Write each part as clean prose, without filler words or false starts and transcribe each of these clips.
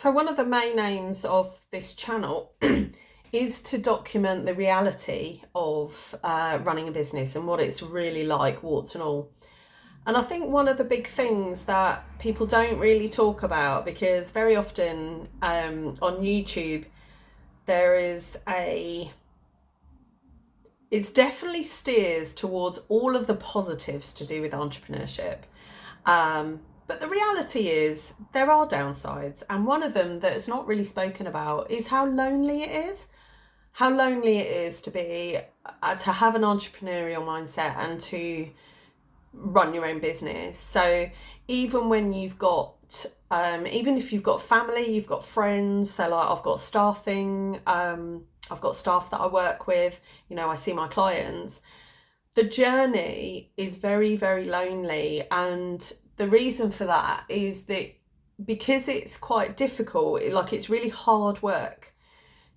So one of the main aims of this channel is to document the reality of running a business and what it's really like, warts and all. And I think one of the big things that people don't really talk about, because very often on YouTube there is it's definitely steers towards all of the positives to do with entrepreneurship. But the reality is there are downsides, and one of them that is not really spoken about is how lonely it is. How lonely it is to have an entrepreneurial mindset and to run your own business. So even when you've got, even if you've got family, you've got friends. So like I've got staffing, I've got staff that I work with. I see my clients. The journey is very, very lonely, and the reason for that is that because it's quite difficult, like it's really hard work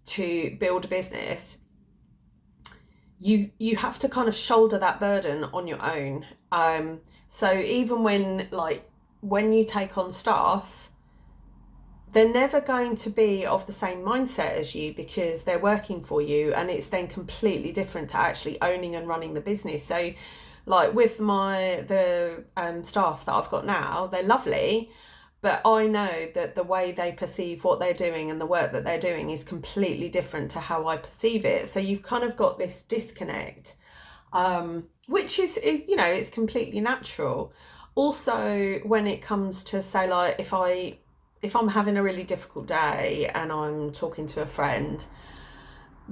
to build a business, you have to kind of shoulder that burden on your own. So even when you take on staff, they're never going to be of the same mindset as you because they're working for you, and it's then completely different to actually owning and running the business. So like with the staff that I've got now, they're lovely, but I know that the way they perceive what they're doing and the work that they're doing is completely different to how I perceive it. So you've kind of got this disconnect, which is it's completely natural. Also, when it comes to, say, like if I'm having a really difficult day and I'm talking to a friend,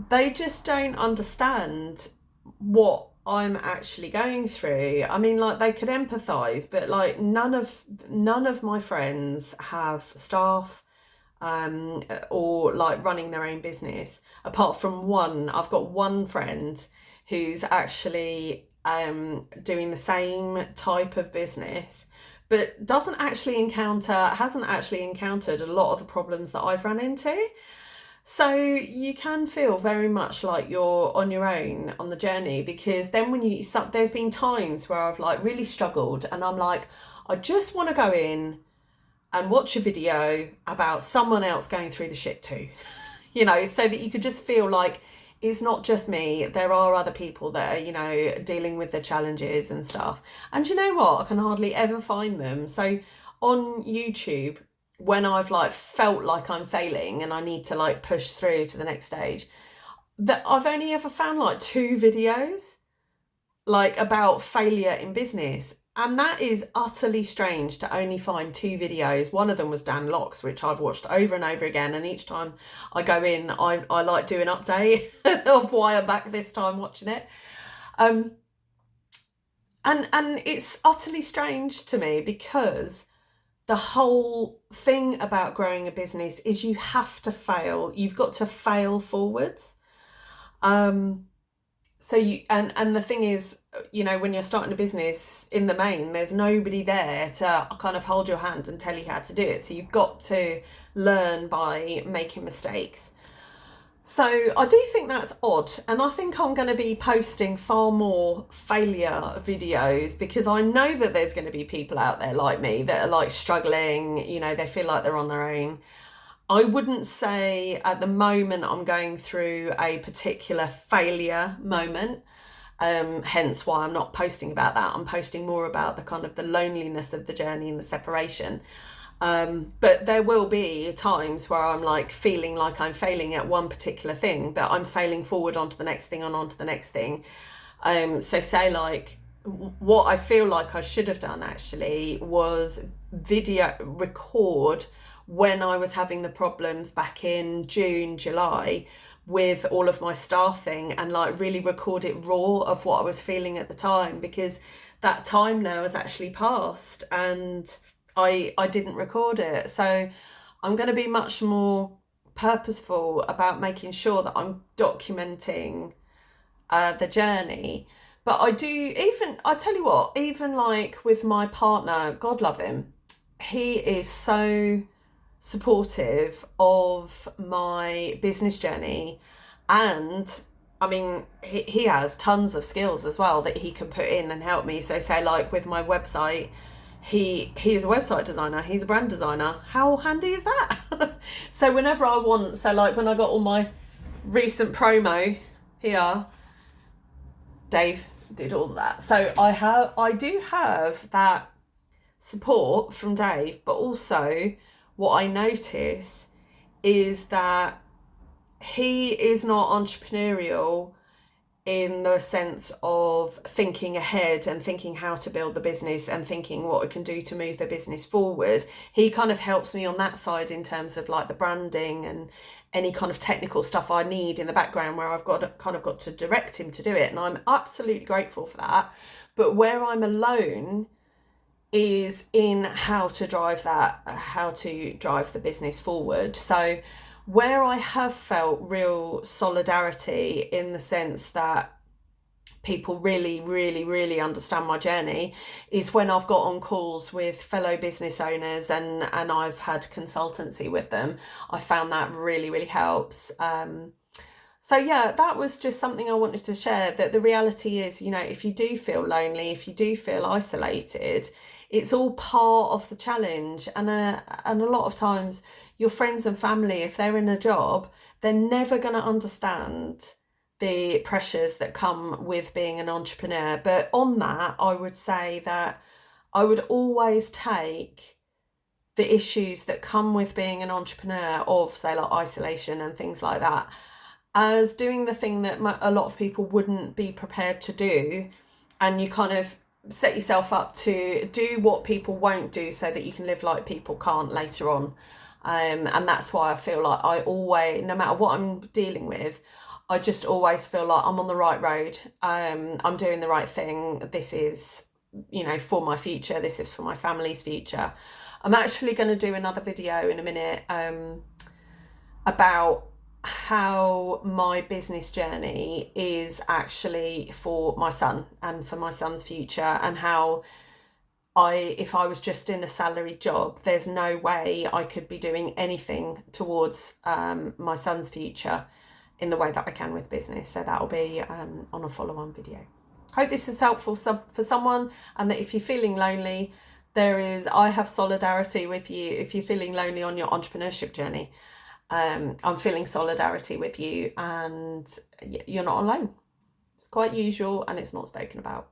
they just don't understand what I'm actually going through. I mean, like they could empathize, but like none of my friends have staff or like running their own business, apart from one. I've got one friend who's actually doing the same type of business, but hasn't actually encountered a lot of the problems that I've run into. So you can feel very much like you're on your own on the journey, because then there's been times where I've like really struggled and I'm like, I just want to go in and watch a video about someone else going through the shit too, so that you could just feel like it's not just me. There are other people that are, dealing with the challenges and stuff. And you know what? I can hardly ever find them. So on YouTube, when I've like felt like I'm failing and I need to like push through to the next stage, that I've only ever found like 2 videos like about failure in business. And that is utterly strange to only find 2 videos. One of them was Dan Locke's, which I've watched over and over again. And each time I go in, I like do an update of why I'm back this time watching it. And it's utterly strange to me, because the whole thing about growing a business is you have to fail. You've got to fail forwards. So and the thing is, when you're starting a business, in the main, there's nobody there to kind of hold your hand and tell you how to do it. So you've got to learn by making mistakes. So I do think that's odd, and I think I'm going to be posting far more failure videos, because I know that there's going to be people out there like me that are like struggling, they feel like they're on their own. I wouldn't say at the moment I'm going through a particular failure moment, hence why I'm not posting about that. I'm posting more about the kind of the loneliness of the journey and the separation. But there will be times where I'm like feeling like I'm failing at one particular thing, but I'm failing forward onto the next thing and onto the next thing. So say like what I feel like I should have done actually was video record when I was having the problems back in June, July with all of my staffing, and like really record it raw of what I was feeling at the time, because that time now has actually passed and I didn't record it. So I'm going to be much more purposeful about making sure that I'm documenting the journey. But I tell you what, even like with my partner, God love him, he is so supportive of my business journey. And I mean, he has tons of skills as well that he can put in and help me. So say like with my website, he is a website designer, he's a brand designer. How handy is that? So whenever I want, so like when I got all my recent promo here, Dave did all that. So I do have that support from Dave, but also what I notice is that he is not entrepreneurial in the sense of thinking ahead and thinking how to build the business and thinking what it can do to move the business forward. He kind of helps me on that side in terms of like the branding and any kind of technical stuff I need in the background, where I've got to direct him to do it, and I'm absolutely grateful for that. But where I'm alone is in how to drive the business forward. So where I have felt real solidarity in the sense that people really, really, really understand my journey is when I've got on calls with fellow business owners and I've had consultancy with them. I found that really, really helps. So yeah, that was just something I wanted to share, that the reality is, if you do feel lonely, if you do feel isolated, it's all part of the challenge. And a lot of times your friends and family, if they're in a job, they're never going to understand the pressures that come with being an entrepreneur. But on that, I would say that I would always take the issues that come with being an entrepreneur, of say like isolation and things like that, as doing the thing that a lot of people wouldn't be prepared to do, and you kind of set yourself up to do what people won't do so that you can live like people can't later on. And that's why I feel like I always, no matter what I'm dealing with, I just always feel like I'm on the right road. I'm doing the right thing. This is, for my future. This is for my family's future. I'm actually going to do another video in a minute about how my business journey is actually for my son and for my son's future, and how if I was just in a salaried job, there's no way I could be doing anything towards my son's future in the way that I can with business. So that'll be on a follow-on video. Hope this is helpful for someone, and that if you're feeling lonely, I have solidarity with you. If you're feeling lonely on your entrepreneurship journey, I'm feeling solidarity with you, and you're not alone. It's quite usual and it's not spoken about.